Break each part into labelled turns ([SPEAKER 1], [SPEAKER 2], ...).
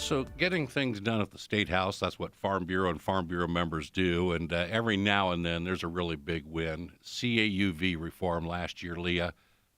[SPEAKER 1] So getting things done at the State House, that's what Farm Bureau and Farm Bureau members do. And every now and then there's a really big win. CAUV reform last year, Leah,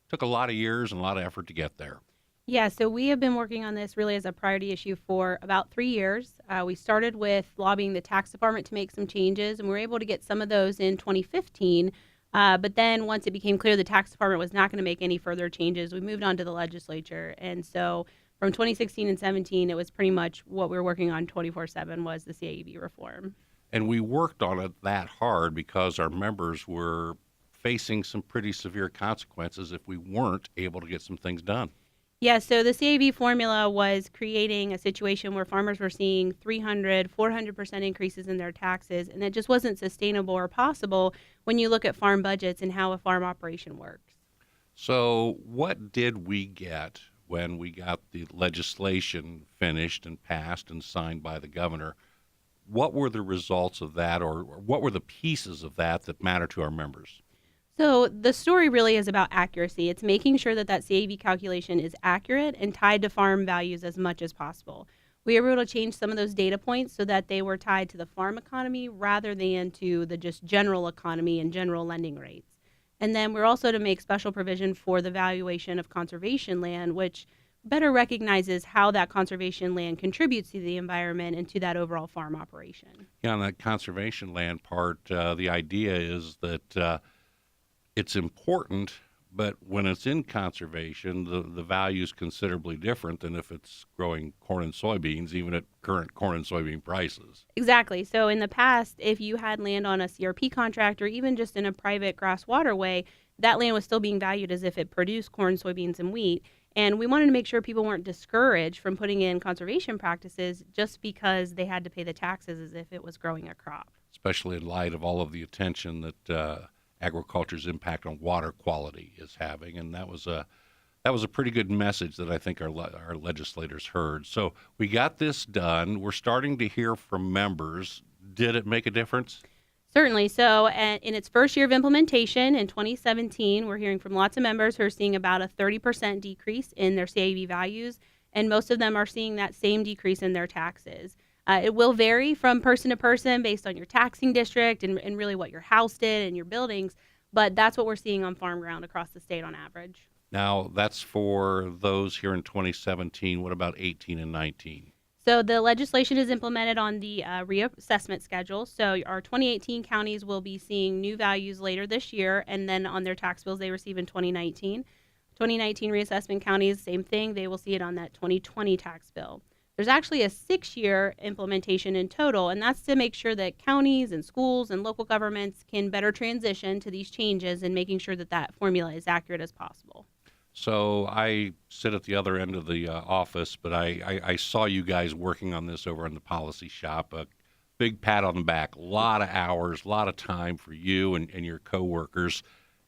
[SPEAKER 1] took a lot of years and a lot of effort to get there.
[SPEAKER 2] Yeah, so we have been working on this really as a priority issue for about 3 years. We started with lobbying the tax department to make some changes, and we were able to get some of those in 2015. But then once it became clear the tax department was not going to make any further changes, we moved on to the legislature. And so from 2016 and 17, it was pretty much what we were working on 24/7 was the CAUV reform.
[SPEAKER 1] And we worked on it that hard because our members were facing some pretty severe consequences if we weren't able to get some things done.
[SPEAKER 2] Yeah, so the CAV formula was creating a situation where farmers were seeing 300, 400% increases in their taxes, and it just wasn't sustainable or possible when you look at farm budgets and how a farm operation works.
[SPEAKER 1] So what did we get when we got the legislation finished and passed and signed by the governor? What were the results of that, or what were the pieces of that that matter to our members?
[SPEAKER 2] So the story really is about accuracy. It's making sure that that CAV calculation is accurate and tied to farm values as much as possible. We were able to change some of those data points so that they were tied to the farm economy rather than to the just general economy and general lending rates. And then we're also to make special provision for the valuation of conservation land, which better recognizes how that conservation land contributes to the environment and to that overall farm operation.
[SPEAKER 1] Yeah, on that conservation land part, the idea is that it's important, but when it's in conservation, the value is considerably different than if it's growing corn and soybeans, even at current corn and soybean prices.
[SPEAKER 2] Exactly. So in the past, if you had land on a CRP contract or even just in a private grass waterway, that land was still being valued as if it produced corn, soybeans, and wheat. And we wanted to make sure people weren't discouraged from putting in conservation practices just because they had to pay the taxes as if it was growing a crop.
[SPEAKER 1] Especially in light of all of the attention that agriculture's impact on water quality is having, and that was a pretty good message that I think our legislators heard. So we got this done. We're starting to hear from members. Did it make a difference?
[SPEAKER 2] Certainly. So in its first year of implementation in 2017, we're hearing from lots of members who are seeing about a 30% decrease in their CAV values, and most of them are seeing that same decrease in their taxes. It will vary from person to person based on your taxing district and really what your house did and your buildings, but that's what we're seeing on farm ground across the state on average.
[SPEAKER 1] Now, that's for those here in 2017. What about 18 and 19?
[SPEAKER 2] So the legislation is implemented on the reassessment schedule. So our 2018 counties will be seeing new values later this year, and then on their tax bills they receive in 2019. 2019 reassessment counties, same thing. They will see it on that 2020 tax bill. There's actually a 6-year implementation in total, and that's to make sure that counties and schools and local governments can better transition to these changes and making sure that that formula is accurate as possible.
[SPEAKER 1] So I sit at the other end of the office, but I saw you guys working on this over in the policy shop. A big pat on the back, a lot of hours, a lot of time for you and your coworkers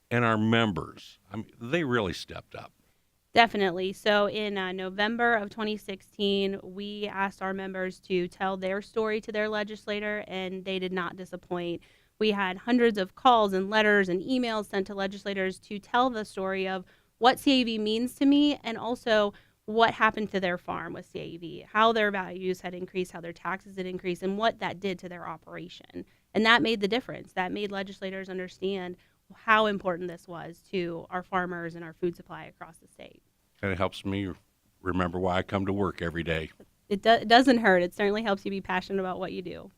[SPEAKER 1] and our members. I mean, they really stepped up.
[SPEAKER 2] Definitely. So in November of 2016, we asked our members to tell their story to their legislator, and they did not disappoint. We had hundreds of calls and letters and emails sent to legislators to tell the story of what CAV means to me and also what happened to their farm with CAV, how their values had increased, how their taxes had increased, and what that did to their operation. And that made the difference. That made legislators understand how important this was to our farmers and our food supply across the state.
[SPEAKER 1] And it helps me remember why I come to work every day.
[SPEAKER 2] It doesn't hurt. It certainly helps you be passionate about what you do.